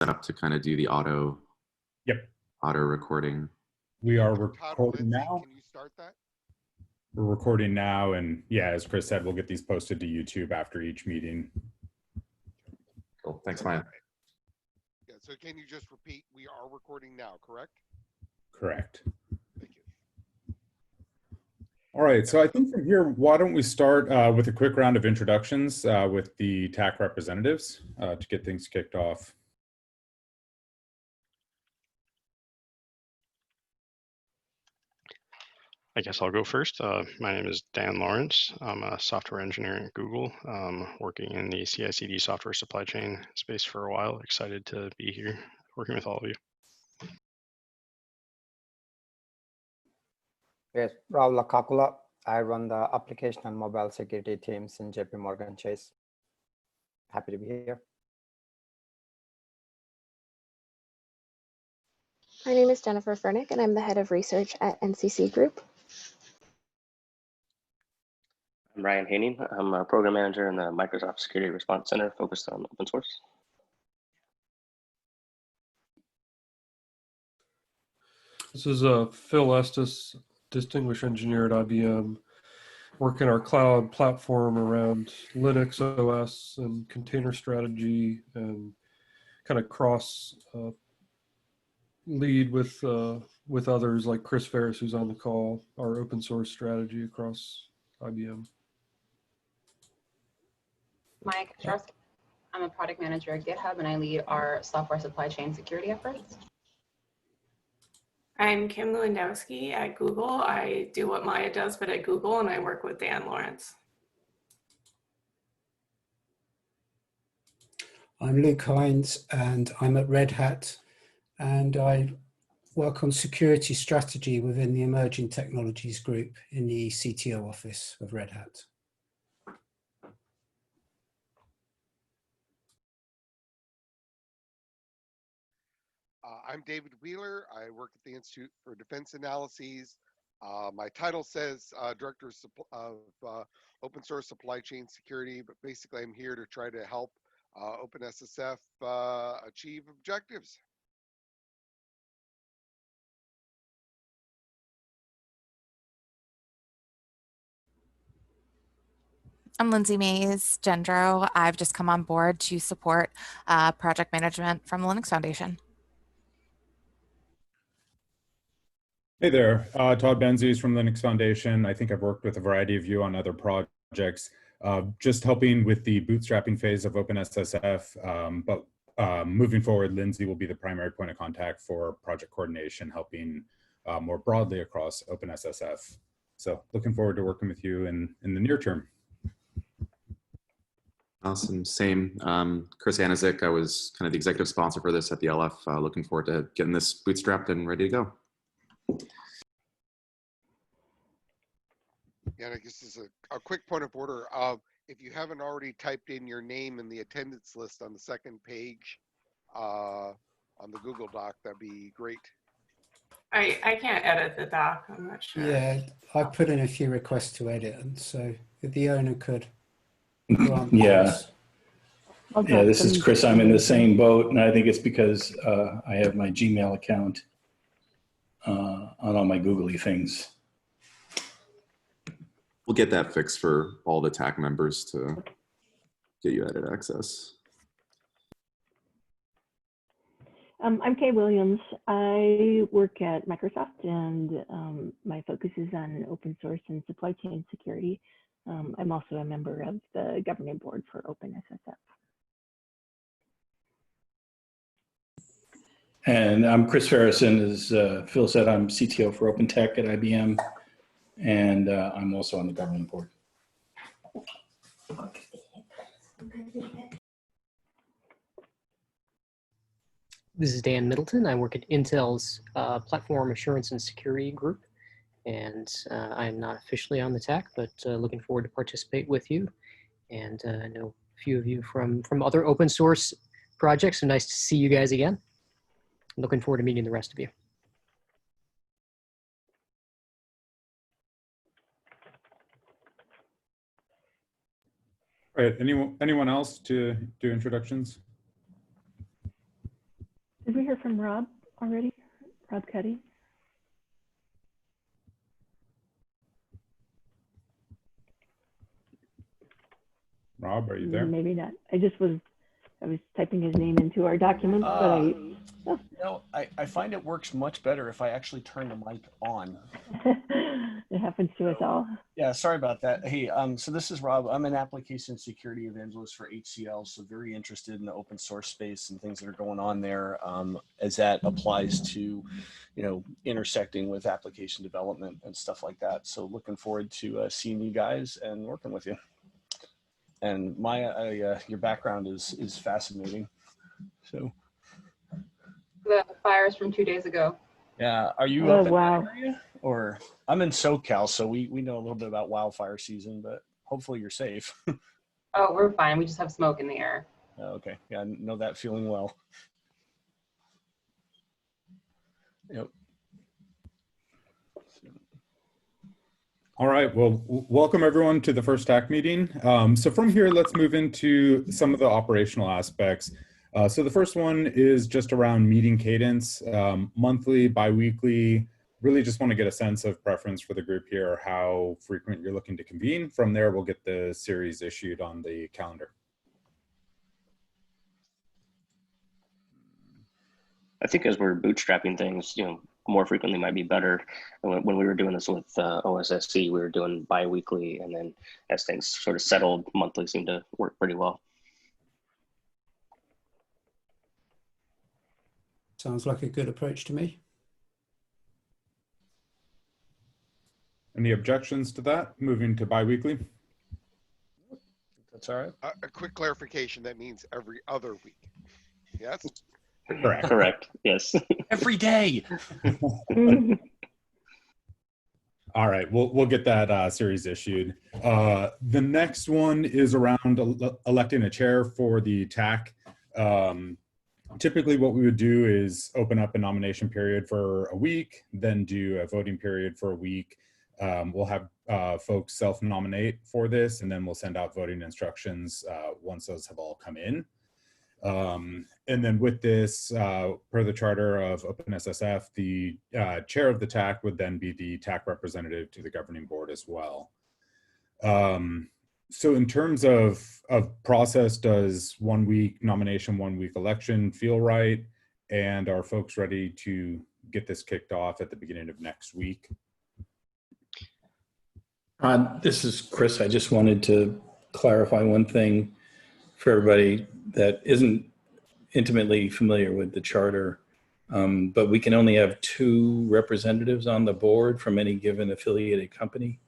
up to kind of do the auto recording. We are Todd recording Benzies, now. Can you start that? We're recording now, and yeah, as Chris said, we'll get these posted to YouTube after each meeting. Cool. Thanks, Maya. Yeah, so can you just repeat, we are recording now, correct? Correct. Thank you. All right, so I think from here, why don't we start with a quick round of introductions with the TAC representatives to get things kicked off. I guess I'll go first. My name is Dan Lawrence. I'm a software engineer at Google, working in the CI/CD software supply chain space for a while. Excited to be here working with all of you. Yes, Rahul Kakula. I run the application and mobile security teams in JP Morgan Chase. Happy to be here. My name is Jennifer Fernick, and I'm the head of research at NCC Group. I'm Ryan Haining. I'm a program manager in the Microsoft Security Response Center focused on open source. This is Phil Estes, distinguished engineer at IBM, working our cloud platform around Linux OS and container strategy, and kind of cross lead with others like Chris Ferris, who's on the call, our open source strategy across IBM. Maya Kaczorowski. I'm a product manager at GitHub, and I lead our software supply chain security efforts. I'm Kim Lewandowski at Google. I do what Maya does, but at Google, and I work with Dan Lawrence. I'm Luke Hines, and I'm at Red Hat, and I work on security strategy within the Emerging Technologies Group in the CTO office of Red Hat. I'm David Wheeler. I work at the Institute for Defense Analyses. My title says Director of Open Source Supply Chain Security, but basically I'm here to try to help OpenSSF achieve objectives. I'm Lindsay Mays, Gendro. I've just come on board to support project management from the Linux Foundation. Hey there, Todd Benzies from Linux Foundation. I think I've worked with a variety of you on other projects, just helping with the bootstrapping phase of OpenSSF. But moving forward, Lindsay will be the primary point of contact for project coordination, helping more broadly across OpenSSF. So looking forward to working with you in the near term. Awesome, same. Chris Anizik, I was kind of the executive sponsor for this at the LF. Looking forward to getting this bootstrapped and ready to go. Yeah, and I guess this is a quick point of order. If you haven't already typed in your name in the attendance list on the second page on the Google Doc, that'd be great. I can't edit the doc, I'm not sure. Yeah, I put in a few requests to edit, and so if the owner could. Yeah, this is Chris. I'm in the same boat, and I think it's because I have my Gmail account on all my googly things. We'll get that fixed for all the TAC members to get you edit access. I'm Kay Williams. I work at Microsoft, and my focus is on open source and supply chain security. I'm also a member of the governing board for OpenSSF. And I'm Chris Ferris, as Phil said, I'm CTO for OpenTech at IBM, and I'm also on the governing board. This is Dan Middleton. I work at Intel's Platform Assurance and Security Group, and I'm not officially on the TAC, but looking forward to participate with you. And I know a few of you from other open source projects, so nice to see you guys again. Looking forward to meeting the rest of you. All right, anyone else to do introductions? we hear from Rob already? Rob Cuddy? Rob, are you there? Maybe not. I was typing his name into our documents, but No, I find it works much better if I actually turn the mic on. it happens to us all. Yeah, sorry about that. Hey, so this is Rob. I'm an application security evangelist for HCL, so very interested in the open source space and things that are going on there as that applies to, intersecting with application development and stuff like that. So looking forward to seeing you guys and working with you. And Maya, your background is fascinating. So. The fires from 2 days ago. Yeah, are you up in that area? Or I'm in SoCal, so we know a little bit about wildfire season, but hopefully you're safe. Oh, we're fine. We just have smoke in the air. Oh, okay, yeah, I know that feeling well. Yep. All right, well, welcome everyone to the first TAC meeting. So from here, let's move into some of the operational aspects. So the first one is just around meeting cadence, monthly, biweekly. Really just want to get a sense of preference for the group here, how frequent you're looking to convene. From there, we'll get the series issued on the calendar. I think as we're bootstrapping things, more frequently might be better. And when we were doing this with OSSC, we were doing bi-weekly, and then as things sort of settled, monthly seemed to work pretty well. Sounds like a good approach to me. Any objections to that? Moving to bi-weekly? That's all right. A quick clarification, that means every other week. Yes? Correct. Correct, yes. Every day. All right, we'll get that series issued. The next one is around electing a chair for the TAC. Typically what we would do is open up a nomination period for a week, then do a voting period for a week. We'll have folks self-nominate for this, and then we'll send out voting instructions once those have all come in. And then with this, per the charter of OpenSSF, the chair of the TAC would then be the TAC representative to the governing board as well. So in terms of process, does 1 week nomination, 1 week election feel right? And are folks ready to get this kicked off at the beginning of next week? This is Chris. I just wanted to clarify one thing for everybody that isn't intimately familiar with the charter, but we can only have 2 representatives on the board from any given affiliated company.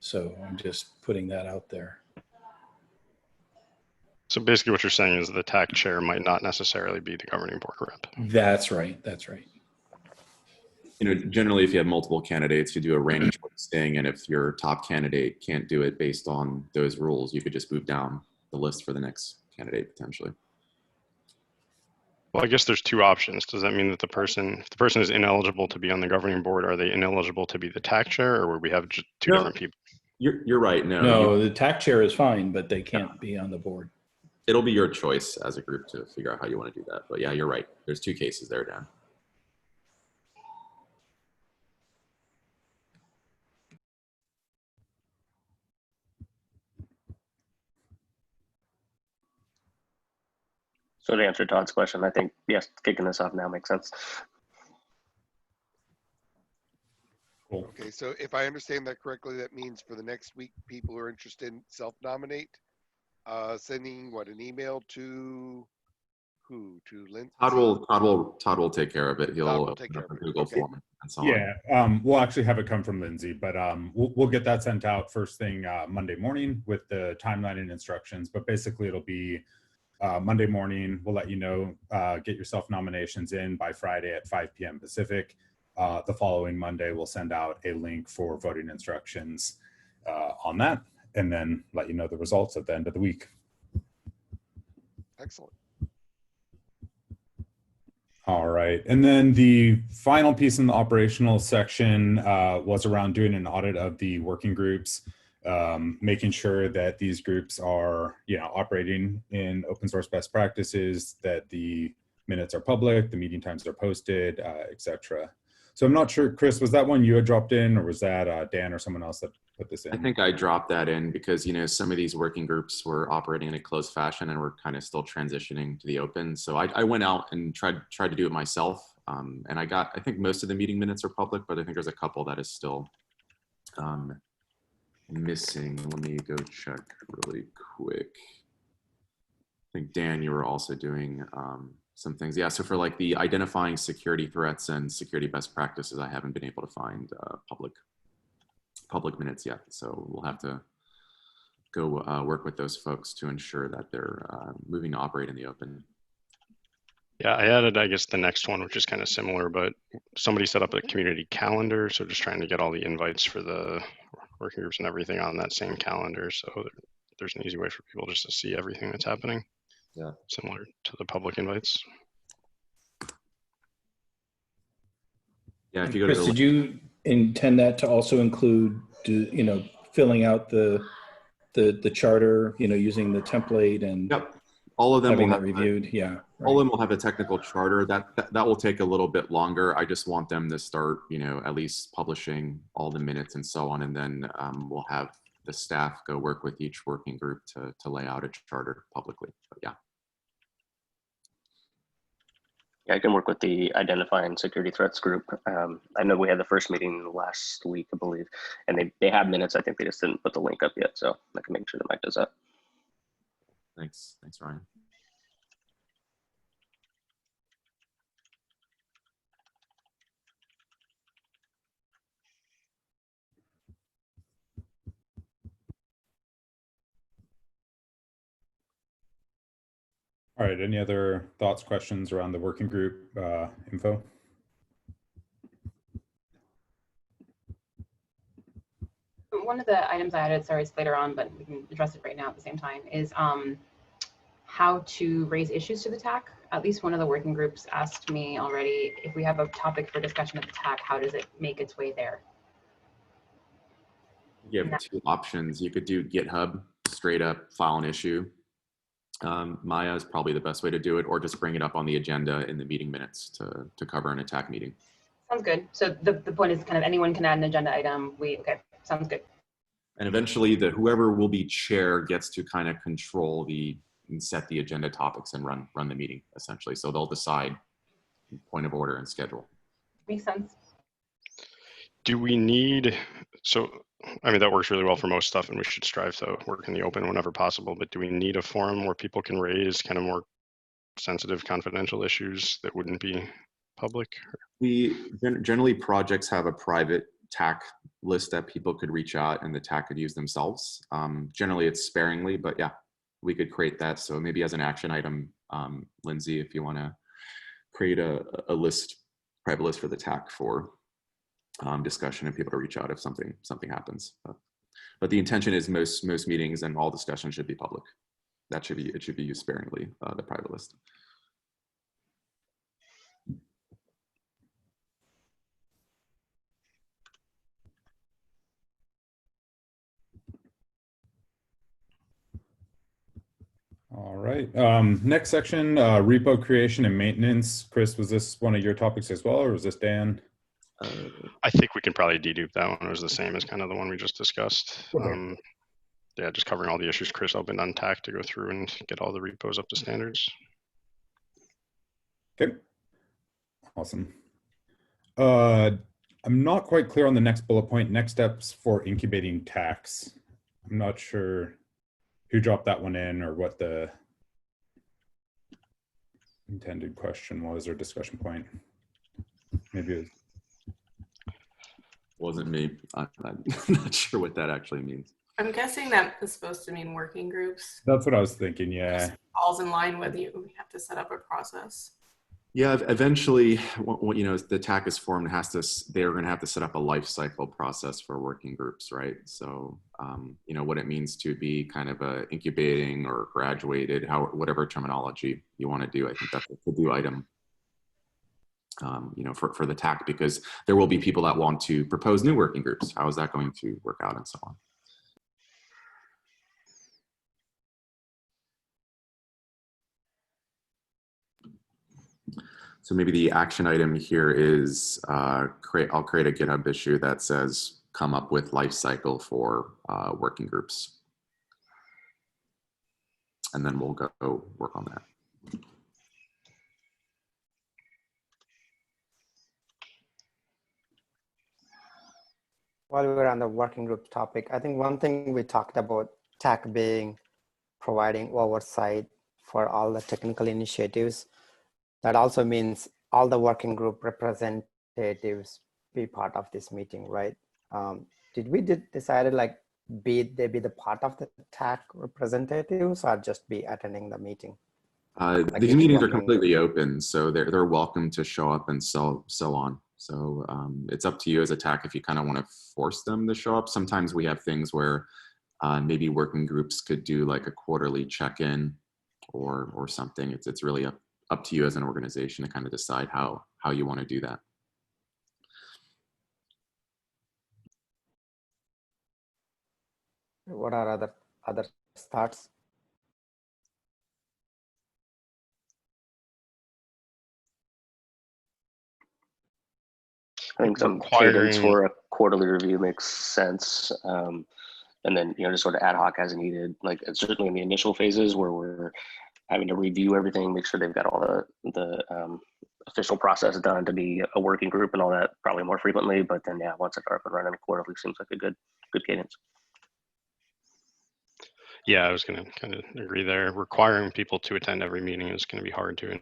So I'm just putting that out there. So basically what you're saying is the TAC chair might not necessarily be the governing board rep. That's right. That's right. Generally, if you have multiple candidates, you do a ranked listing, and if your top candidate can't do it based on those rules, you could just move down the list for the next candidate potentially. Well, I guess there's 2 options. Does that mean that if the person is ineligible to be on the governing board, are they ineligible to be the TAC chair, or would we have just 2 different people? You're right. No, the TAC chair is fine, but they can't be on the board. It'll be your choice as a group to figure out how you want to do that. But yeah, you're right. There's 2 cases there, Dan. So to answer Todd's question, I think, yes, kicking this off now makes sense. Cool. Okay, so if I understand that correctly, that means for the next week, people who are interested in self-nominate, sending an email to who? To Lindsay? Todd will take care of it. He'll take care of it. Google Okay. form and so on. Yeah, we'll actually have it come from Lindsay, but we'll get that sent out first thing Monday morning with the timeline and instructions. But basically it'll be Monday morning. We'll let you know, get your self-nominations in by Friday at 5 p.m. Pacific. The following Monday, we'll send out a link for voting instructions on that, and then let you know the results at the end of the week. Excellent. All right, and then the final piece in the operational section was around doing an audit of the working groups, making sure that these groups are, operating in open source best practices, that the minutes are public, the meeting times are posted, etc. So I'm not sure, Chris, was that one you had dropped in, or was that Dan or someone else that put this in? I think I dropped that in because, some of these working groups were operating in a closed fashion and we're kind of still transitioning to the open. So I went out and tried to do it myself. And I think most of the meeting minutes are public, but I think there's a couple that is still missing. Let me go check really quick. I think Dan, you were also doing some things. Yeah, so for like the identifying security threats and security best practices, I haven't been able to find public minutes yet. So we'll have to go work with those folks to ensure that they're moving to operate in the open. Yeah, I added, I guess, the next one, which is kind of similar, but somebody set up a community calendar. So just trying to get all the invites for the working groups and everything on that same calendar. So there's an easy way for people just to see everything that's happening. Yeah. Similar to the public invites. Yeah, if you go Chris, to did you intend that to also include, filling out the charter, using the template and yep. All of them having will that have reviewed? Yeah. Right. All of them will have a technical charter. That will take a little bit longer. I just want them to start, at least publishing all the minutes and so on, and then we'll have the staff go work with each working group to lay out a charter publicly. But yeah. Yeah, I can work with the identifying security threats group. I know we had the first meeting last week, I believe, and they have minutes. I think they just didn't put the link up yet, so I can make sure that Mike does that. Thanks, Ryan. All right, any other thoughts, questions around the working group info? One of the items I added, sorry, it's later on, but we can address it right now at the same time, is how to raise issues to the TAC. At least one of the working groups asked me already, if we have a topic for discussion at the TAC, how does it make its way there? You have two options. You could do GitHub, straight up file an issue. Maya is probably the best way to do it, or just bring it up on the agenda in the meeting minutes to cover an TAC meeting. Sounds good. So the point is kind of anyone can add an agenda item. Okay, sounds good. And eventually whoever will be chair gets to kind of control and set the agenda topics and run the meeting essentially. So they'll decide point of order and schedule. Makes sense. Do we need, that works really well for most stuff and we should strive to work in the open whenever possible, but do we need a forum where people can raise kind of more sensitive confidential issues that wouldn't be public? Generally projects have a private TAC list that people could reach out and the TAC could use themselves. Generally it's sparingly, but yeah, we could create that. So maybe as an action item, Lindsay, if you want to create a list, private list for the TAC for discussion and people to reach out if something happens. But the intention is most meetings and all discussion should be public. It should be used sparingly, the private list. All right. Next section, repo creation and maintenance. Chris, was this one of your topics as well, or was this Dan? I think we can probably dedupe that one. It was the same as kind of the one we just discussed. Okay. Yeah, just covering all the issues Chris opened on TAC to go through and get all the repos up to standards. Okay. Awesome. I'm not quite clear on the next bullet point, next steps for incubating TACs. I'm not sure who dropped that one in or what the intended question was or discussion point. Maybe it wasn't me. I'm not sure what that actually means. I'm guessing that is supposed to mean working groups. That's what I was thinking, yeah. Falls in line with you have to set up a process. Yeah, eventually, the TAC is formed, they're going to have to set up a life cycle process for working groups, right? So, what it means to be kind of a incubating or graduated, whatever terminology you want to do. I think that's a to-do item, for the TAC, because there will be people that want to propose new working groups. How is that going to work out and so on? So maybe the action item here is I'll create a GitHub issue that says come up with life cycle for working groups. And then we'll go work on that. While we were on the working group topic, I think one thing we talked about TAC being providing oversight for all the technical initiatives. That also means all the working group representatives be part of this meeting, right? Did we decided like they be the part of the TAC representatives or just be attending the meeting? Like These meetings are completely open, so they're welcome to show up and so on. So it's up to you as a TAC if you kind of want to force them to show up. Sometimes we have things where maybe working groups could do like a quarterly check-in or something. It's really up to you as an organization to kind of decide how you want to do that. What are other thoughts? I think some cadence for a quarterly review makes sense. And then, just sort of ad hoc as needed, like certainly in the initial phases where we're having to review everything, make sure they've got all the official process done to be a working group and all that probably more frequently. But then, yeah, once it's up and running, quarterly seems like a good cadence. Yeah, I was going to kind of agree there. Requiring people to attend every meeting is going to be hard to,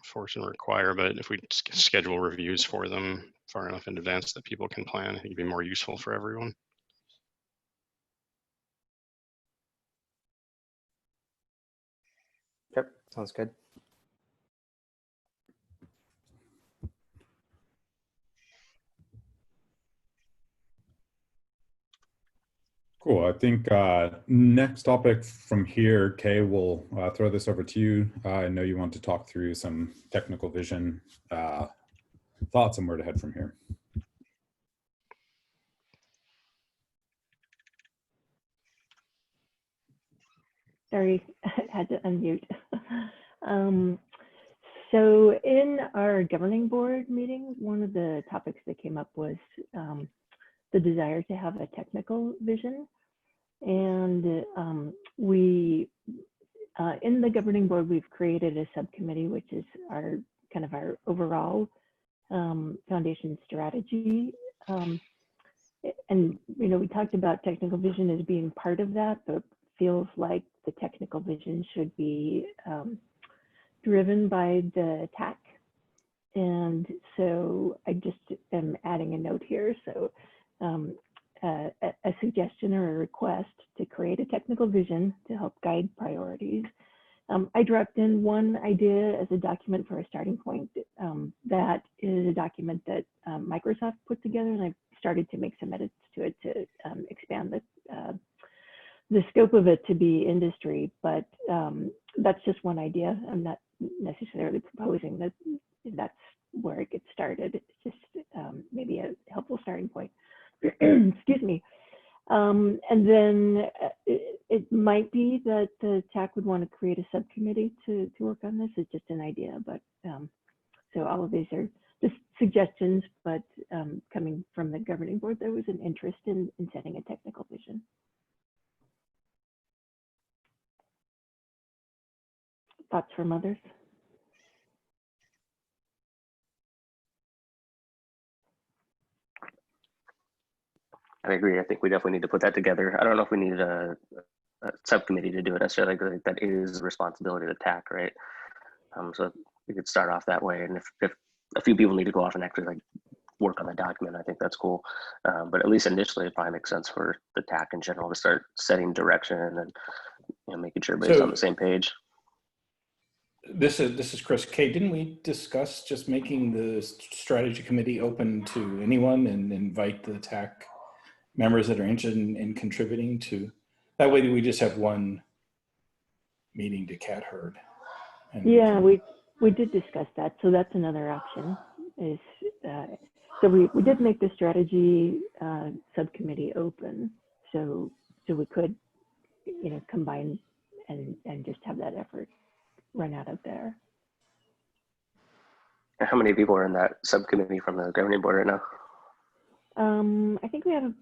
force and require. But if we schedule reviews for them far enough in advance that people can plan, I think it'd be more useful for everyone. Yep, sounds good. Cool. I think next topic from here, Kay, we'll throw this over to you. I know you want to talk through some technical vision thoughts and where to head from here. Sorry, I had to unmute. So in our governing board meeting, one of the topics that came up was the desire to have a technical vision. And we, in the governing board, we've created a subcommittee, which is our kind of our overall foundation strategy. And, we talked about technical vision as being part of that, but feels like the technical vision should be driven by the TAC. And so I just am adding a note here. So a suggestion or a request to create a technical vision to help guide priorities. I dropped in one idea as a document for a starting point. That is a document that Microsoft put together, and I've started to make some edits to it to expand the scope of it to be industry, but that's just one idea. I'm not necessarily proposing that that's where it gets started. It's just maybe a helpful starting point. Excuse me. And then it might be that the TAC would want to create a subcommittee to work on this. It's just an idea, but so all of these are just suggestions, but coming from the governing board, there was an interest in setting a technical vision. Thoughts from others? I agree. I think we definitely need to put that together. I don't know if we need a subcommittee to do it necessarily. I think that is the responsibility of the TAC, right? So we could start off that way. And if a few people need to go off and actually like work on the document, I think that's cool. But at least initially, it probably makes sense for the TAC in general to start setting direction and making sure everybody's on the same page. This is Chris. Kay, didn't we discuss just making the strategy committee open to anyone and invite the TAC members that are interested in contributing to? That way we just have one meeting to cat herd. Yeah, we did discuss that. So that's another option. Is so we did make the strategy subcommittee open. So we could combine and just have that effort run out of there. How many people are in that subcommittee from the governing board right now? I think we have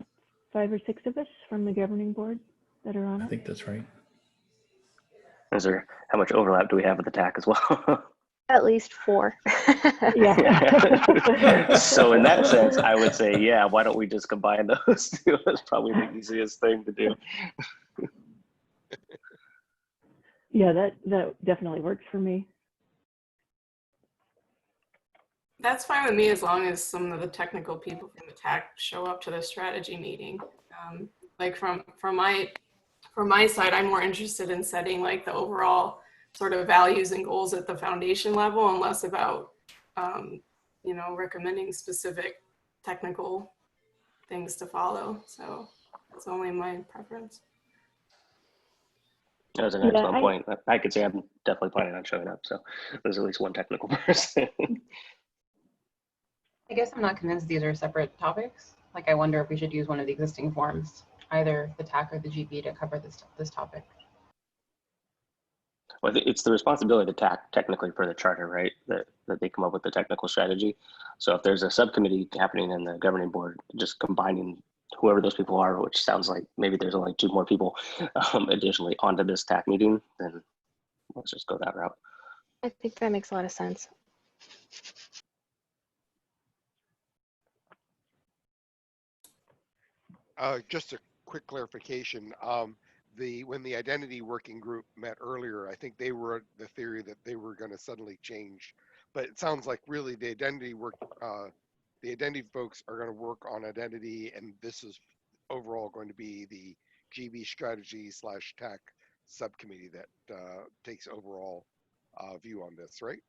5 or 6 of us from the governing board that are on I it. think that's right. Is there, how much overlap do we have with the TAC as well? At least 4. Yeah. So in that sense, I would say, yeah, why don't we just combine those two? That's probably the easiest thing to do. Yeah, that definitely works for me. That's fine with me as long as some of the technical people from the TAC show up to the strategy meeting. Like from my side, I'm more interested in setting like the overall sort of values and goals at the foundation level and less about, you know, recommending specific technical things to follow. So that's only my preference. That was an excellent point. I could say I'm definitely planning on showing up. So there's at least one technical person. I guess I'm not convinced these are separate topics. Like, I wonder if we should use one of the existing forms, either the TAC or the GB, to cover this topic. Well, it's the responsibility of the TAC technically for the charter, right? That they come up with the technical strategy. So if there's a subcommittee happening in the governing board, just combining whoever those people are, which sounds like maybe there's only 2 more people additionally onto this TAC meeting, then let's just go that route. I think that makes a lot of sense. Just a quick clarification. When the identity working group met earlier, I think they were the theory that they were going to suddenly change, but it sounds like really the identity folks are going to work on identity, and this is overall going to be the GB strategy / TAC subcommittee that takes overall view on this, right?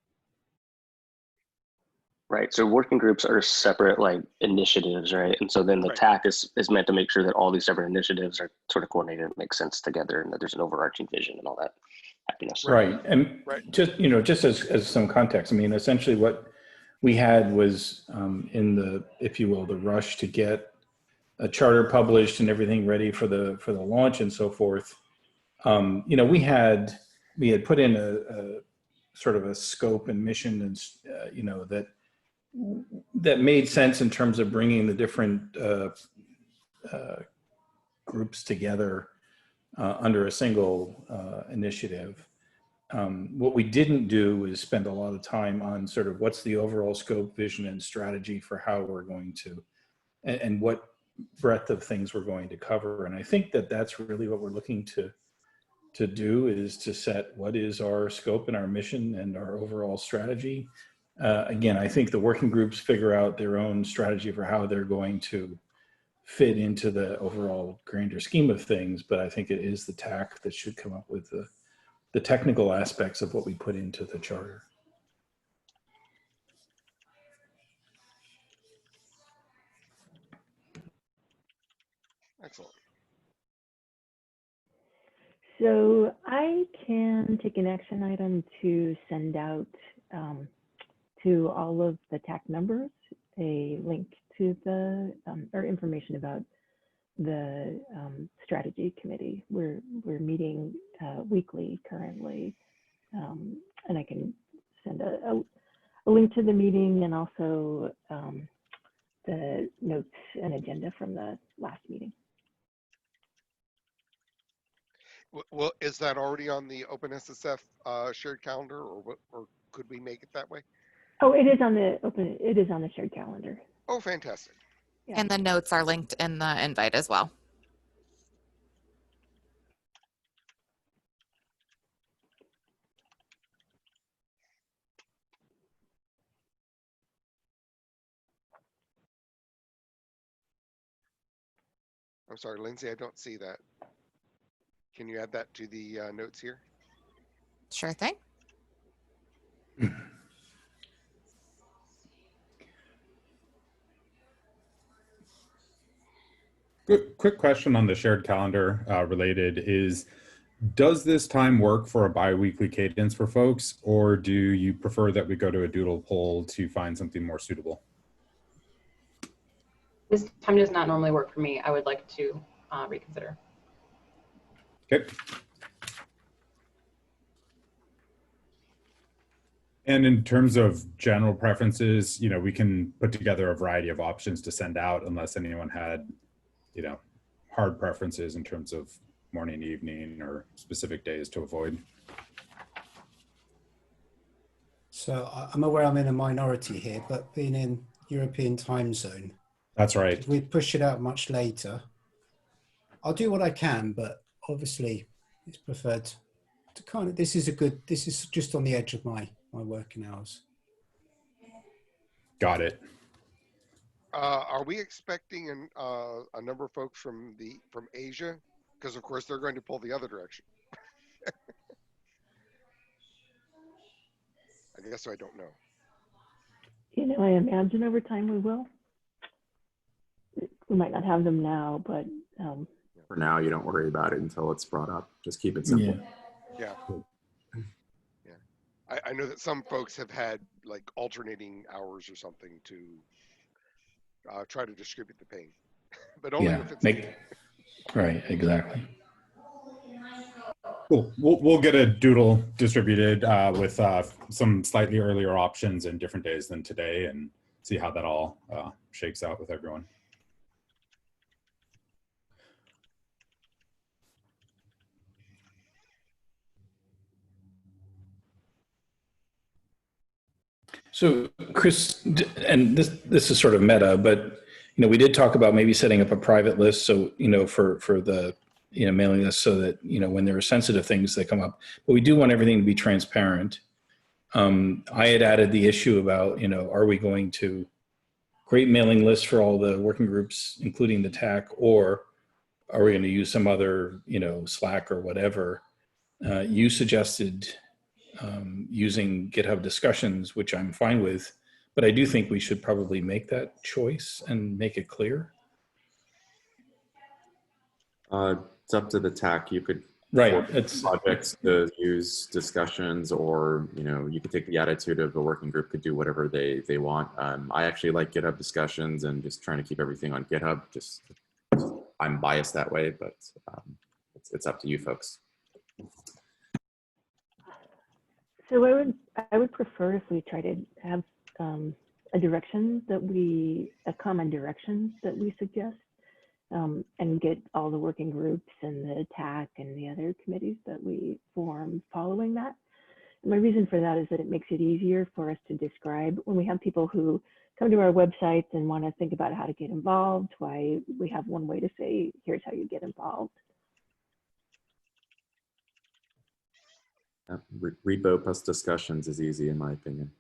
Right. So working groups are separate like initiatives, right? And so then the TAC is meant to make sure that all these separate initiatives are sort of coordinated and make sense together, and that there's an overarching vision and all that happiness. Right. And just, you know, just as some context, I mean, essentially what we had was in the, if you will, the rush to get a charter published and everything ready for the launch and so forth. You know, we had put in a sort of a scope and mission, and you know, that made sense in terms of bringing the different groups together under a single initiative. What we didn't do is spend a lot of time on sort of what's the overall scope, vision, and strategy for how we're going to, and what breadth of things we're going to cover. And I think that that's really what we're looking to do, is to set what is our scope and our mission and our overall strategy. Again, I think the working groups figure out their own strategy for how they're going to fit into the overall grander scheme of things, but I think it is the TAC that should come up with the technical aspects of what we put into the charter. Excellent. So I can take an action item to send out to all of the TAC members a link to the or information about the strategy committee. We're meeting weekly currently, and I can send a link to the meeting and also the notes and agenda from the last meeting. Well, is that already on the OpenSSF shared calendar, or could we make it that way? Oh, it is on the shared calendar. Oh, fantastic. Yeah. And the notes are linked in the invite as well. I'm sorry, Lindsay, I don't see that. Can you add that to the notes here? Sure thing. Quick question on the shared calendar related is, does this time work for a biweekly cadence for folks, or do you prefer that we go to a doodle poll to find something more suitable? This time does not normally work for me. I would like to reconsider. Okay. And in terms of general preferences, you know, we can put together a variety of options to send out unless anyone had, you know, hard preferences in terms of morning, evening, or specific days to avoid. So I'm aware I'm in a minority here, but being in European time zone. That's right. If we push it out much later, I'll do what I can, but obviously it's preferred to kind of, this is just on the edge of my working hours. Got it. Are we expecting a number of folks from Asia? Because of course they're going to pull the other direction. I guess I don't know. You know, I imagine over time we will. We might not have them now, but For now, you don't worry about it until it's brought up. Just keep it simple. Yeah. Yeah. I know that some folks have had like alternating hours or something to try to distribute the pain, but only if it's right, exactly. Cool. We'll get a doodle distributed with some slightly earlier options and different days than today, and see how that all shakes out with everyone. So Chris, and this is sort of meta, but you know, we did talk about maybe setting up a private list. So, you know, for the, you know, mailing list so that, you know, when there are sensitive things that come up, but we do want everything to be transparent. I had added the issue about, you know, are we going to create mailing lists for all the working groups, including the TAC, or are we going to use some other, you know, Slack or whatever? You suggested using GitHub discussions, which I'm fine with, but I do think we should probably make that choice and make it clear. It's up to the TAC. You could it's projects to use discussions, or you know, you could take the attitude of the working group could do whatever they want. I actually like GitHub discussions and just trying to keep everything on GitHub. Just I'm biased that way, but it's up to you folks. so I would prefer if we try to have a direction that a common direction that we suggest, and get all the working groups and the TAC and the other committees that we form following that. And my reason for that is that it makes it easier for us to describe when we have people who come to our websites and want to think about how to get involved, why we have one way to say, here's how you get involved. Repo plus discussions is easy in my opinion.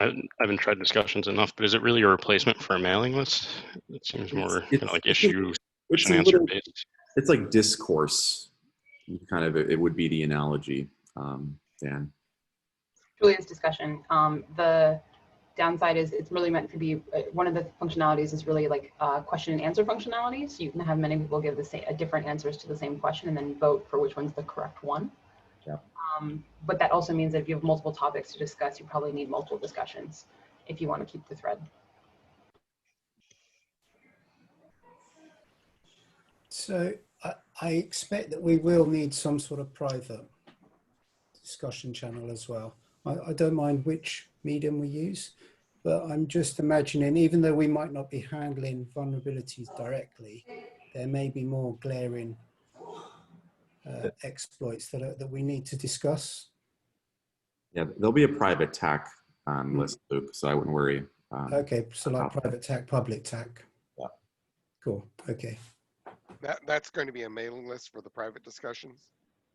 I haven't tried discussions enough, but is it really a replacement for a mailing list? It seems more kind of like issue question answer based. It's like discourse. Kind of, it would be the analogy, Dan. Julian's discussion. The downside is it's really meant to be, one of the functionalities is really like question and answer functionality. So you can have many people give different answers to the same question and then vote for which one's the correct one. Yeah. But that also means that if you have multiple topics to discuss, you probably need multiple discussions if you want to keep the thread. So I expect that we will need some sort of private discussion channel as well. I don't mind which medium we use, but I'm just imagining, even though we might not be handling vulnerabilities directly, there may be more glaring exploits that we need to discuss. Yeah, there'll be a private TAC list, Luke, so I wouldn't worry. Okay, so like private TAC, public TAC. Yeah. Cool, okay. That's going to be a mailing list for the private discussions?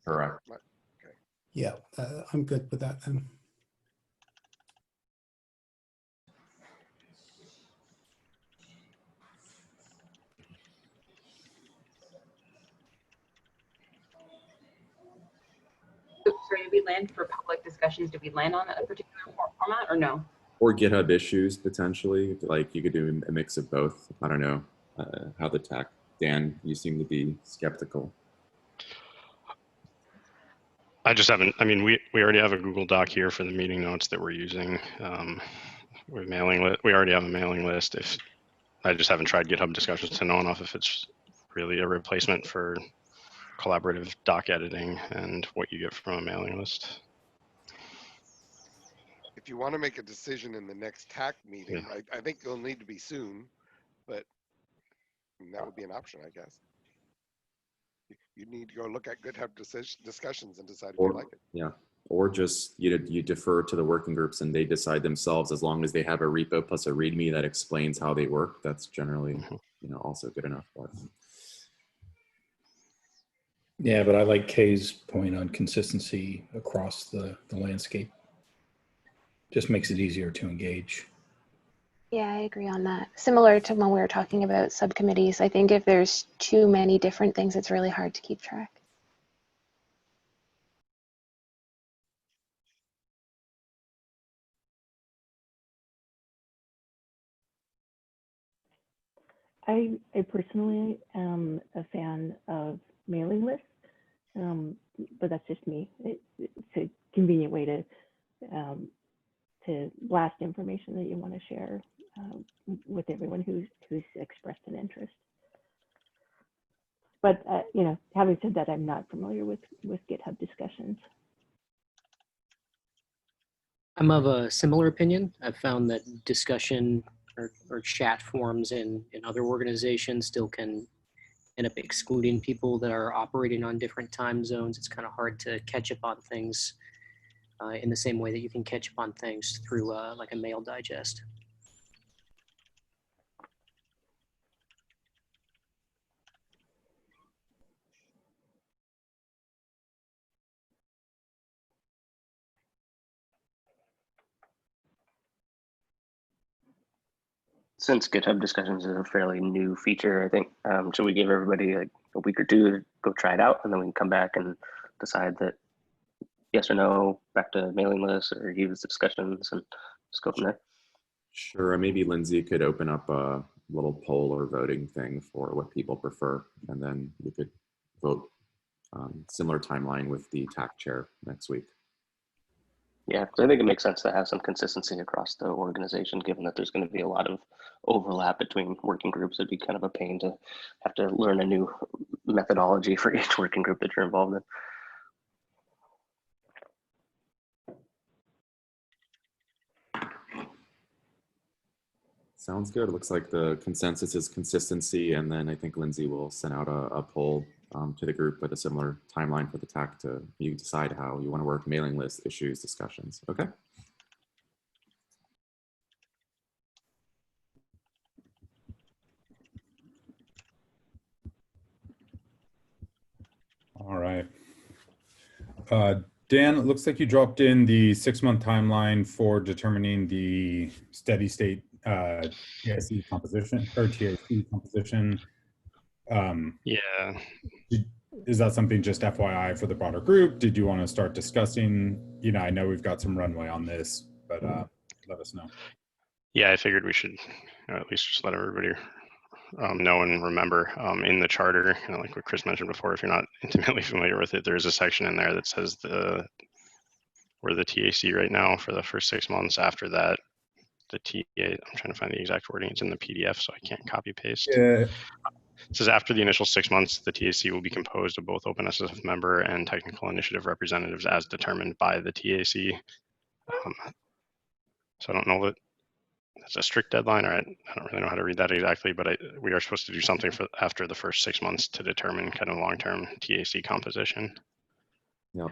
Correct. Okay. Yeah, I'm good with that then. Sorry, did we land for public discussions? Did we land on a particular format or no? Or GitHub issues potentially, like you could do a mix of both. I don't know how the TAC. Dan, you seem to be skeptical. I just haven't, I mean, we already have a Google Doc here for the meeting notes that we're using. With mailing list, we already have a mailing list. I just haven't tried GitHub discussions to know enough if it's really a replacement for collaborative doc editing and what you get from a mailing list. If you want to make a decision in the next TAC meeting, I think it'll need to be soon, but that would be an option, I guess. You need to go look at GitHub discussions and decide if you like it. Yeah, or just you defer to the working groups and they decide themselves. As long as they have a repo plus a README that explains how they work, that's generally also good enough. But yeah, but I like Kay's point on consistency across the landscape. Just makes it easier to engage. Yeah, I agree on that. Similar to when we were talking about subcommittees, I think if there's too many different things, it's really hard to keep track. I personally am a fan of mailing lists, but that's just me. It's a convenient way to blast information that you want to share with everyone who's expressed an interest. But having said that, I'm not familiar with GitHub discussions. I'm of a similar opinion. I've found that discussion or chat forums in other organizations still can end up excluding people that are operating on different time zones. It's kind of hard to catch up on things in the same way that you can catch up on things through like a mail digest. Since GitHub discussions is a fairly new feature, I think, should we give everybody like a week or two to go try it out, and then we can come back and decide that yes or no, back to mailing lists or use discussions and just go from there? sure, maybe Lindsay could open up a little poll or voting thing for what people prefer, and then we could vote similar timeline with the TAC chair next week. Yeah, so I think it makes sense to have some consistency across the organization, given that there's going to be a lot of overlap between working groups. It'd be kind of a pain to have to learn a new methodology for each working group that you're involved in. Sounds good. It looks like the consensus is consistency, and then I think Lindsay will send out a poll to the group with a similar timeline for the TAC to you decide how you want to work mailing list issues, discussions. Okay. All right. Dan, it looks like you dropped in the 6-month timeline for determining the steady state TIC composition or TAC composition. Yeah. Is that something just FYI for the broader group? Did you want to start discussing? I know we've got some runway on this, but let us know. Yeah, I figured we should at least just let everybody know and remember in the charter, like what Chris mentioned before, if you're not intimately familiar with it, there's a section in there that says we're the TAC right now for the first 6 months. After that, the TA, I'm trying to find the exact wording. It's in the PDF, so I can't copy paste. Yeah. It says after the initial 6 months, the TAC will be composed of both OpenSSF member and technical initiative representatives as determined by the TAC. So I don't know that that's a strict deadline, or I don't really know how to read that exactly, but we are supposed to do something for after the first 6 months to determine kind of long-term TAC composition. Yep.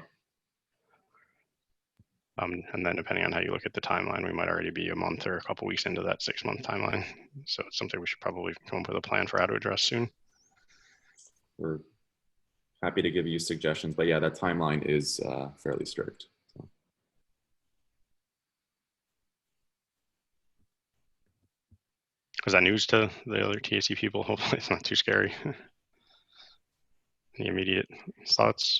And then depending on how you look at the timeline, we might already be a month or a couple weeks into that 6-month timeline. So it's something we should probably come up with a plan for how to address soon. We're happy to give you suggestions, but yeah, that timeline is fairly strict. So. Was that news to the other TAC people? Hopefully it's not too scary. Any immediate thoughts?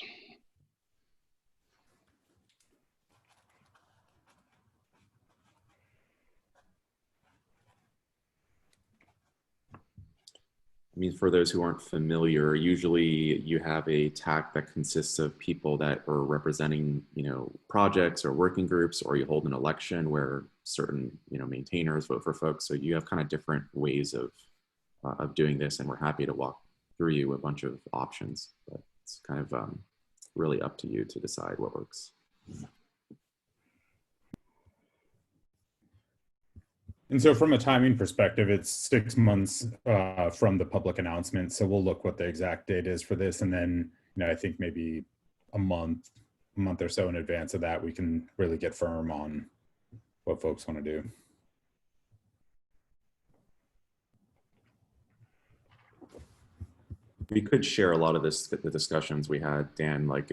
I mean, for those who aren't familiar, usually you have a TAC that consists of people that are representing, projects or working groups, or you hold an election where certain, maintainers vote for folks. So you have kind of different ways of doing this, and we're happy to walk through you a bunch of options. But It's kind of really up to you to decide what works. And so from a timing perspective, it's 6 months from the public announcement. So we'll look what the exact date is for this. And then, I think maybe a month or so in advance of that, we can really get firm on what folks want to do. We could share a lot of the discussions we had, Dan, like,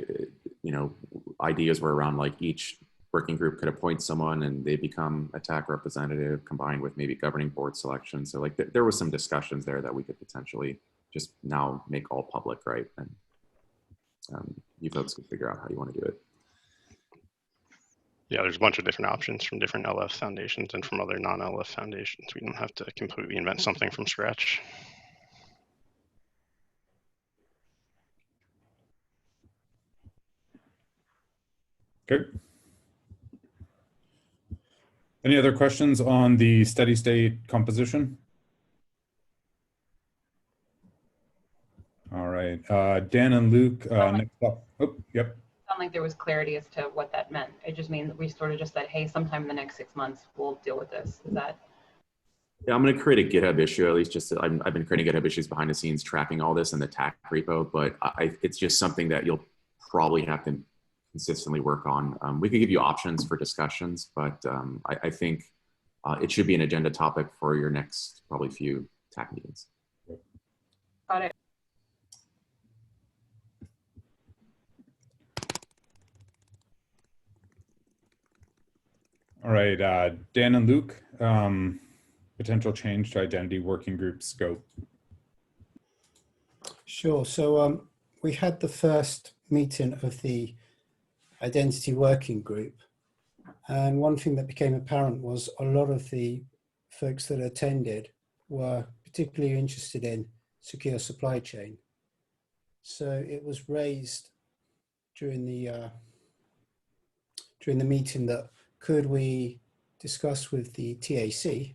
ideas were around like each working group could appoint someone and they become a TAC representative combined with maybe governing board selection. So like there was some discussions there that we could potentially just now make all public, right? And you folks can figure out how you want to do it. Yeah, there's a bunch of different options from different LF foundations and from other non-LF foundations. We don't have to completely invent something from scratch. Good. Any other questions on the steady state composition? All right, Dan and Luke, next up. Oh, yep. Sound like there was clarity as to what that meant. It just means that we sort of just said, hey, sometime in the next 6 months, we'll deal with this. Is that? Yeah, I'm going to create a GitHub issue, at least just I've been creating GitHub issues behind the scenes, tracking all this in the TAC repo, but it's just something that you'll probably have to consistently work on. We could give you options for discussions, but I think it should be an agenda topic for your next probably few TAC meetings. Got it. All right, Dan and Luke, potential change to identity working group scope. Sure. So we had the first meeting of the identity working group. And one thing that became apparent was a lot of the folks that attended were particularly interested in secure supply chain. So it was raised during the meeting that could we discuss with the TAC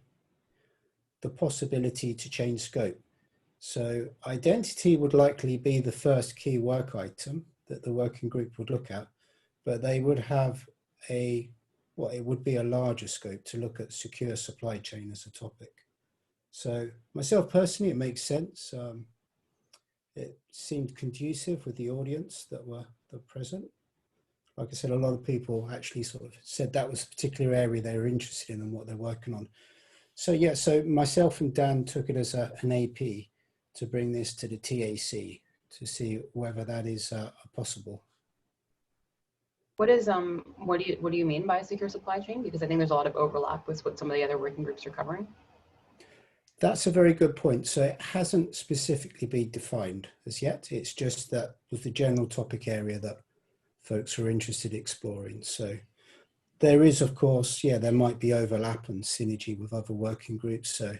the possibility to change scope. So identity would likely be the first key work item that the working group would look at, but they would have it would be a larger scope to look at secure supply chain as a topic. So myself personally, it makes sense. It seemed conducive with the audience that were present. Like I said, a lot of people actually sort of said that was a particular area they were interested in and what they're working on. So yeah, so myself and Dan took it as an AP to bring this to the TAC to see whether that is possible. What do you mean by secure supply chain? Because I think there's a lot of overlap with what some of the other working groups are covering. That's a very good point. So it hasn't specifically been defined as yet. It's just that was the general topic area that folks are interested in exploring. So there is, of course, yeah, there might be overlap and synergy with other working groups. So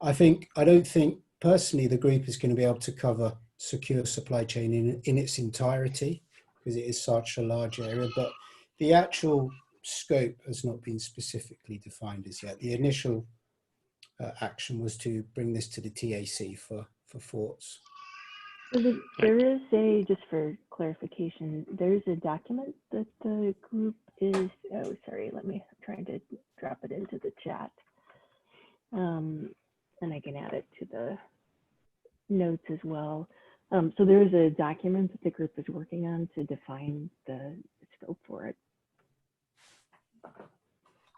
I don't think personally the group is going to be able to cover secure supply chain in its entirety because it is such a large area, but the actual scope has not been specifically defined as yet. The initial action was to bring this to the TAC for thoughts. So there is just for clarification, there's a document that the group is, oh, sorry, I'm trying to drop it into the chat. And I can add it to the notes as well. So there is a document that the group is working on to define the scope for it.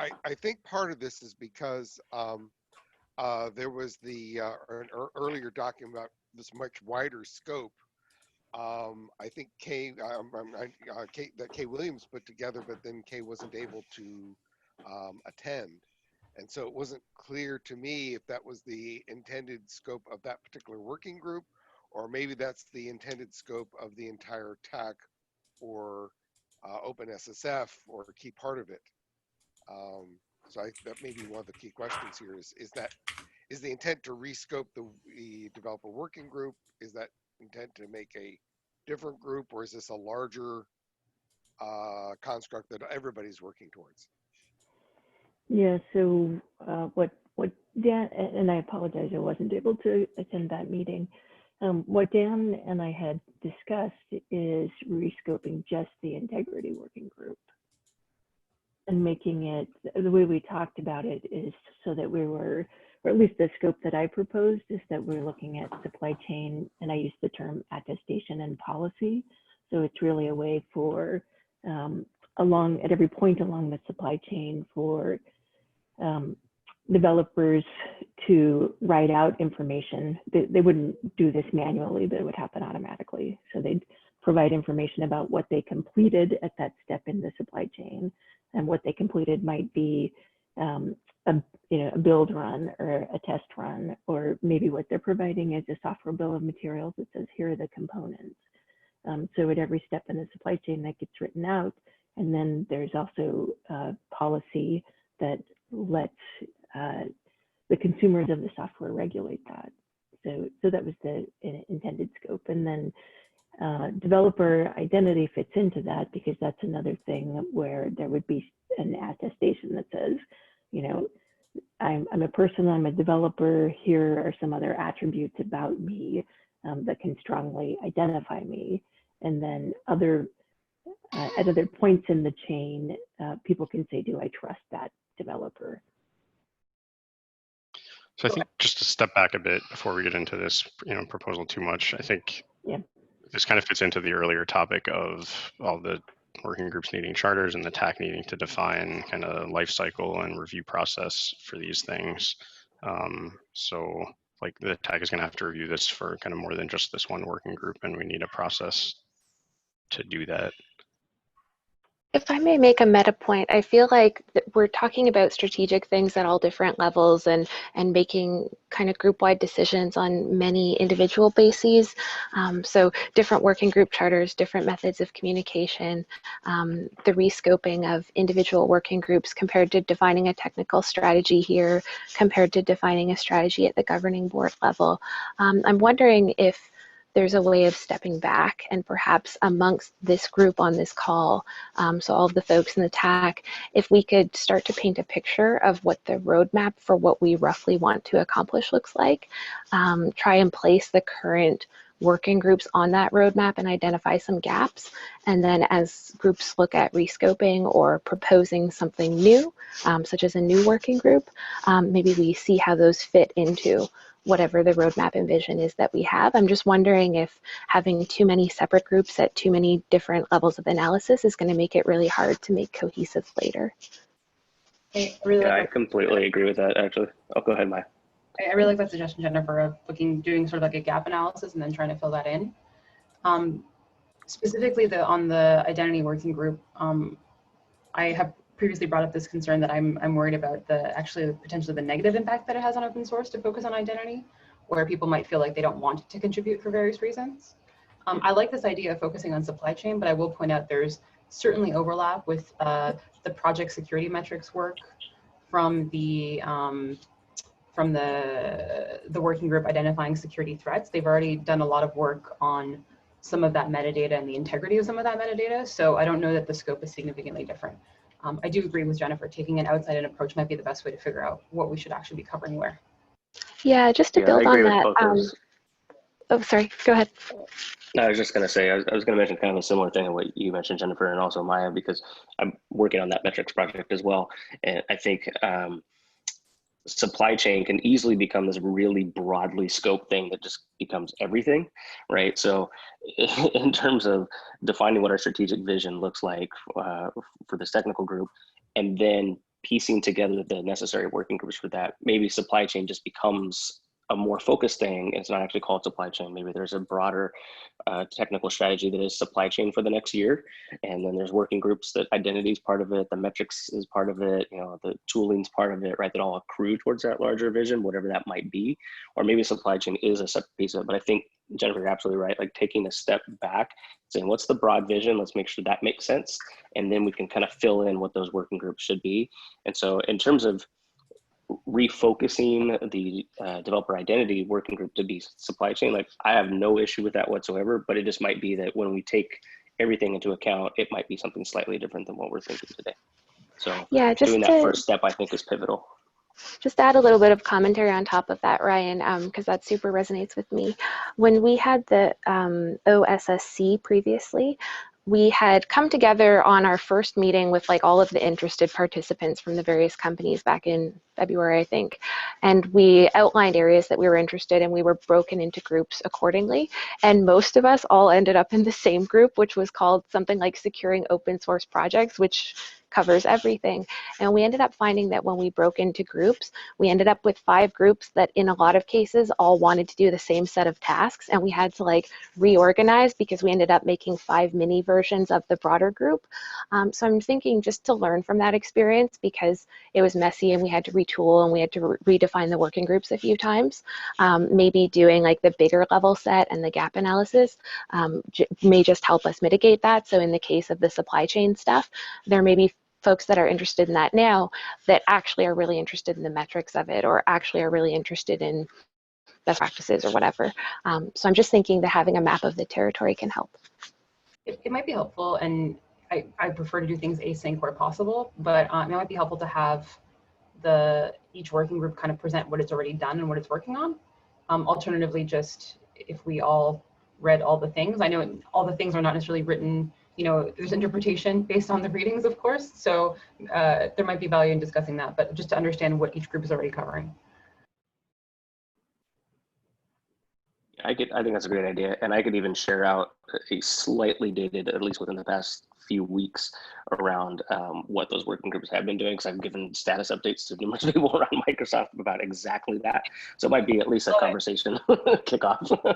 I think part of this is because there was the earlier document about this much wider scope. I think that Kay Williams put together, but then Kay wasn't able to attend. And so it wasn't clear to me if that was the intended scope of that particular working group, or maybe that's the intended scope of the entire TAC or OpenSSF or a key part of it. So that may be one of the key questions here is the intent to rescope the developer working group? Is that intent to make a different group, or is this a larger construct that everybody's working towards? Yeah, so what Dan, and I apologize, I wasn't able to attend that meeting. What Dan and I had discussed is rescoping just the integrity working group and making it, the way we talked about it is so that we were, or at least the scope that I proposed is that we're looking at supply chain, and I use the term attestation and policy. So it's really a way for, at every point along the supply chain for developers to write out information. They wouldn't do this manually, but it would happen automatically. So they'd provide information about what they completed at that step in the supply chain, and what they completed might be a build run or a test run, or maybe what they're providing is a software bill of materials that says, here are the components. So at every step in the supply chain that gets written out, and then there's also a policy that lets the consumers of the software regulate that. So that was the intended scope. And then developer identity fits into that, because that's another thing where there would be an attestation that says, you know, I'm a person, I'm a developer, here are some other attributes about me that can strongly identify me. And then at other points in the chain, people can say, do I trust that developer? So I think just to step back a bit before we get into this, proposal too much, I think this kind of fits into the earlier topic of all the working groups needing charters and the TAC needing to define kind of life cycle and review process for these things. So like the TAC is going to have to review this for kind of more than just this one working group, and we need a process to do that. If I may make a meta point, I feel like we're talking about strategic things at all different levels and making kind of group-wide decisions on many individual bases. So different working group charters, different methods of communication, the rescoping of individual working groups compared to defining a technical strategy here, compared to defining a strategy at the governing board level. I'm wondering if there's a way of stepping back and perhaps amongst this group on this call, so all of the folks in the TAC, if we could start to paint a picture of what the roadmap for what we roughly want to accomplish looks like, try and place the current working groups on that roadmap and identify some gaps. And then as groups look at rescoping or proposing something new, such as a new working group, maybe we see how those fit into whatever the roadmap and vision is that we have. I'm just wondering if having too many separate groups at too many different levels of analysis is going to make it really hard to make cohesive later. I completely agree with that, actually. Oh, go ahead, Maya. I really like that suggestion, Jennifer, of doing sort of like a gap analysis and then trying to fill that in. Specifically on the identity working group, I have previously brought up this concern that I'm worried about potentially the negative impact that it has on open source to focus on identity, where people might feel like they don't want to contribute for various reasons. I like this idea of focusing on supply chain, but I will point out there's certainly overlap with the project security metrics work from the working group identifying security threats. They've already done a lot of work on some of that metadata and the integrity of some of that metadata, so I don't know that the scope is significantly different. I do agree with Jennifer, taking an outside-in approach might be the best way to figure out what we should actually be covering where. Yeah, just to build on that. Oh, sorry, go ahead. No, I was just going to say, I was going to mention kind of a similar thing to what you mentioned, Jennifer, and also Maya, because I'm working on that metrics project as well. And I think supply chain can easily become this really broadly scoped thing that just becomes everything, right? So in terms of defining what our strategic vision looks like for this technical group, and then piecing together the necessary working groups for that, maybe supply chain just becomes a more focused thing. It's not actually called supply chain. Maybe there's a broader technical strategy that is supply chain for the next year. And then there's working groups that identity is part of it, the metrics is part of it, the tooling's part of it, right? That all accrue towards that larger vision, whatever that might be. Or maybe supply chain is a separate piece of it. But I think, Jennifer, you're absolutely right. Like taking a step back, saying, what's the broad vision? Let's make sure that makes sense. And then we can kind of fill in what those working groups should be. And so in terms of refocusing the developer identity working group to be supply chain, like I have no issue with that whatsoever, but it just might be that when we take everything into account, it might be something slightly different than what we're thinking today. So yeah, just doing that first step, I think, is pivotal. Just add a little bit of commentary on top of that, Ryan, because that super resonates with me. When we had the OSSC previously, we had come together on our first meeting with like all of the interested participants from the various companies back in February, I think. And we outlined areas that we were interested in. We were broken into groups accordingly. And most of us all ended up in the same group, which was called something like Securing Open Source Projects, which covers everything. And we ended up finding that when we broke into groups, we ended up with 5 groups that in a lot of cases all wanted to do the same set of tasks. And we had to like reorganize because we ended up making 5 mini versions of the broader group. So I'm thinking just to learn from that experience, because it was messy and we had to retool and we had to redefine the working groups a few times. Maybe doing like the bigger level set and the gap analysis may just help us mitigate that. So in the case of the supply chain stuff, there may be folks that are interested in that now that actually are really interested in the metrics of it, or actually are really interested in best practices or whatever. So I'm just thinking that having a map of the territory can help. It might be helpful, and I prefer to do things async where possible, but it might be helpful to have each working group kind of present what it's already done and what it's working on. Alternatively, just if we all read all the things, I know all the things are not necessarily written, you know, there's interpretation based on the readings, of course. So there might be value in discussing that, but just to understand what each group is already covering. I think that's a great idea. And I could even share out a slightly dated, at least within the past few weeks, around what those working groups have been doing, because I've given status updates to numerous people around Microsoft about exactly that. So it might be at least a conversation kickoff.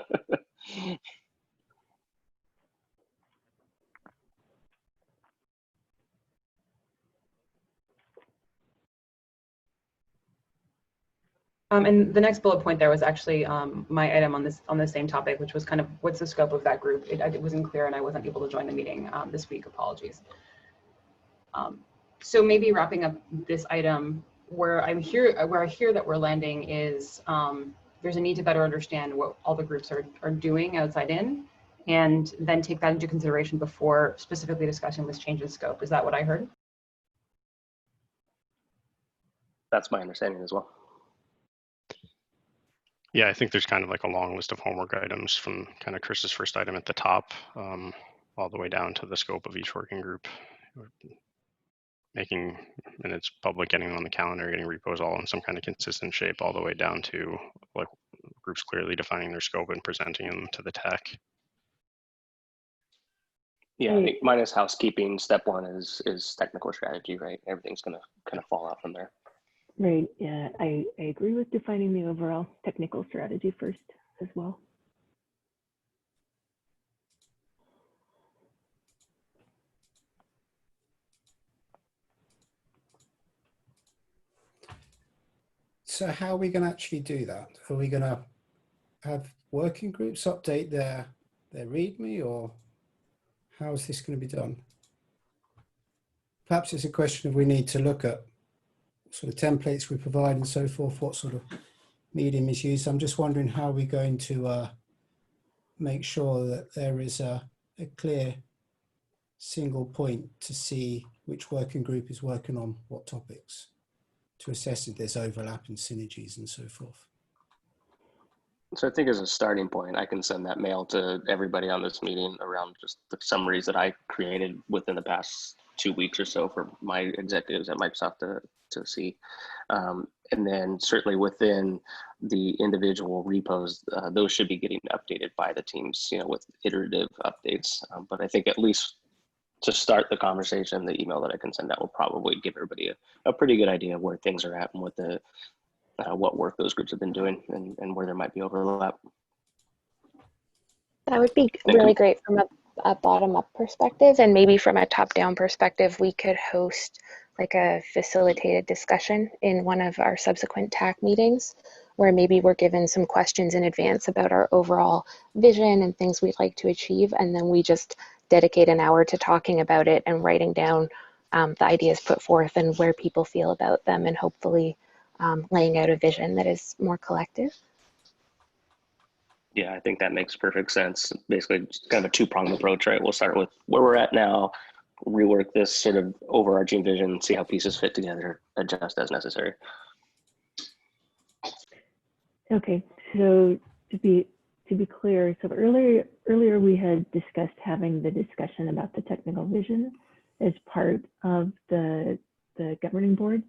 And the next bullet point there was actually my item on the same topic, which was kind of what's the scope of that group. It wasn't clear, and I wasn't able to join the meeting this week. Apologies. So maybe wrapping up this item, where I hear that we're landing is there's a need to better understand what all the groups are doing outside in, and then take that into consideration before specifically discussing this change in scope. Is that what I heard? That's my understanding as well. Yeah, I think there's kind of like a long list of homework items from kind of Chris's first item at the top, all the way down to the scope of each working group. Making minutes public, getting them on the calendar, getting repos all in some kind of consistent shape, all the way down to like groups clearly defining their scope and presenting them to the TAC. Yeah, I think minus housekeeping, step 1 is technical strategy, right? Everything's going to kind of fall out from there. Right, yeah, I agree with defining the overall technical strategy first as well. So how are we going to actually do that? Are we going to have working groups update their README, or how is this going to be done? Perhaps it's a question of we need to look at sort of templates we provide and so forth, what sort of medium is used. I'm just wondering how we're going to make sure that there is a clear single point to see which working group is working on what topics, to assess if there's overlap and synergies and so forth. So I think as a starting point, I can send that mail to everybody on this meeting around just the summaries that I created within the past 2 weeks or so for my executives at Microsoft to see. And then certainly within the individual repos, those should be getting updated by the teams, you know, with iterative updates. But I think at least to start the conversation, the email that I can send out will probably give everybody a pretty good idea of where things are at and what work those groups have been doing and where there might be overlap. That would be really great from a bottom-up perspective, and maybe from a top-down perspective, we could host like a facilitated discussion in one of our subsequent TAC meetings, where maybe we're given some questions in advance about our overall vision and things we'd like to achieve, and then we just dedicate an hour to talking about it and writing down the ideas put forth and where people feel about them, and hopefully laying out a vision that is more collective. Yeah, I think that makes perfect sense. Basically, just kind of a two-pronged approach, right? We'll start with where we're at now, rework this sort of overarching vision, see how pieces fit together, adjust as necessary. Okay, so to be clear, so earlier we had discussed having the discussion about the technical vision as part of the governing board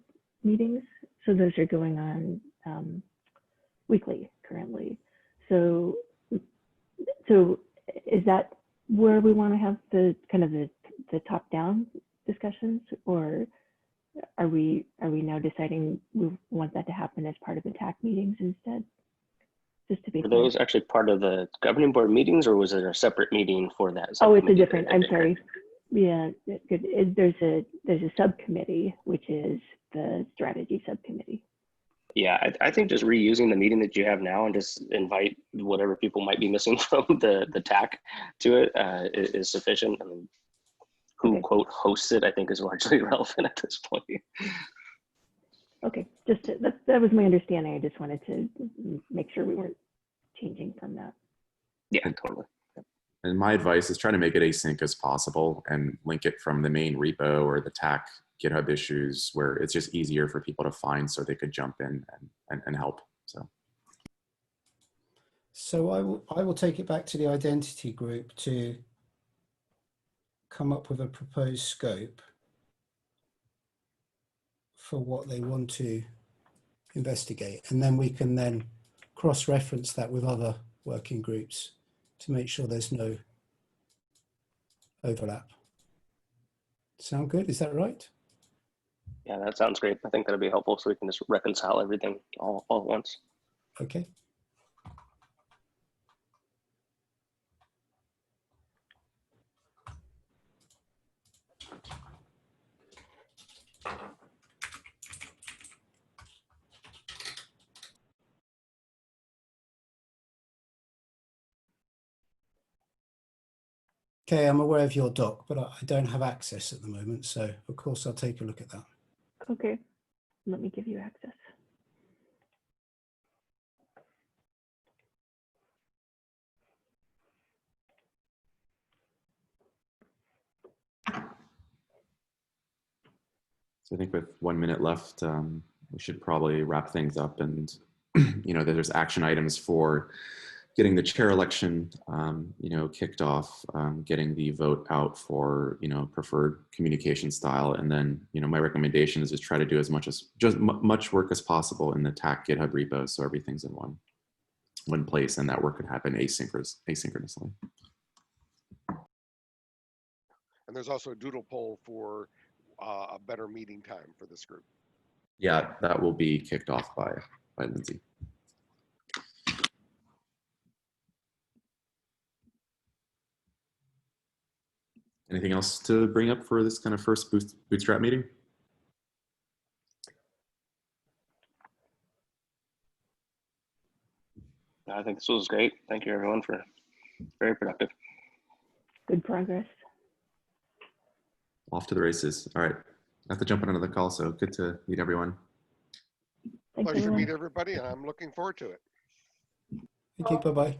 meetings. So those are going on weekly currently. So is that where we want to have the kind of the top-down discussions, or are we now deciding we want that to happen as part of the TAC meetings instead? Just to be Were clear. those actually part of the governing board meetings, or was it a separate meeting for that? Oh, it's a different, I'm sorry. Yeah, good. There's a subcommittee, which is the strategy subcommittee. Yeah, I think just reusing the meeting that you have now and just invite whatever people might be missing from the TAC to it is sufficient. I mean, who quote hosts it, I think, is largely irrelevant at this point. Okay, that was my understanding. I just wanted to make sure we weren't changing from that. Yeah, totally. And my advice is try to make it async as possible and link it from the main repo or the TAC GitHub issues where it's just easier for people to find so they could jump in and help. So I will take it back to the identity group to come up with a proposed scope for what they want to investigate. And then we can then cross-reference that with other working groups to make sure there's no overlap. Sound good? Is that right? Yeah, that sounds great. I think that'll be helpful so we can just reconcile everything all at once. Okay. Okay, I'm aware of your doc, but I don't have access at the moment. So of course I'll take a look at that. Okay, let me give you access. So I think with 1 minute left, we should probably wrap things up. And there's action items for getting the chair election, kicked off, getting the vote out for, preferred communication style. And then, my recommendation is to try to do as much work as possible in the TAC GitHub repo. So everything's in one place and that work could happen asynchronously. And there's also a doodle poll for a better meeting time for this group. Yeah, that will be kicked off by Lindsay. Anything else to bring up for this kind of first Bootstrap meeting? I think this was great. Thank you, everyone, for very productive. Good progress. Off to the races. All right. I have to jump on another call, so good to meet everyone. Thanks, Pleasure to everyone. meet everybody, and I'm looking forward to it. Thank you. Bye-bye.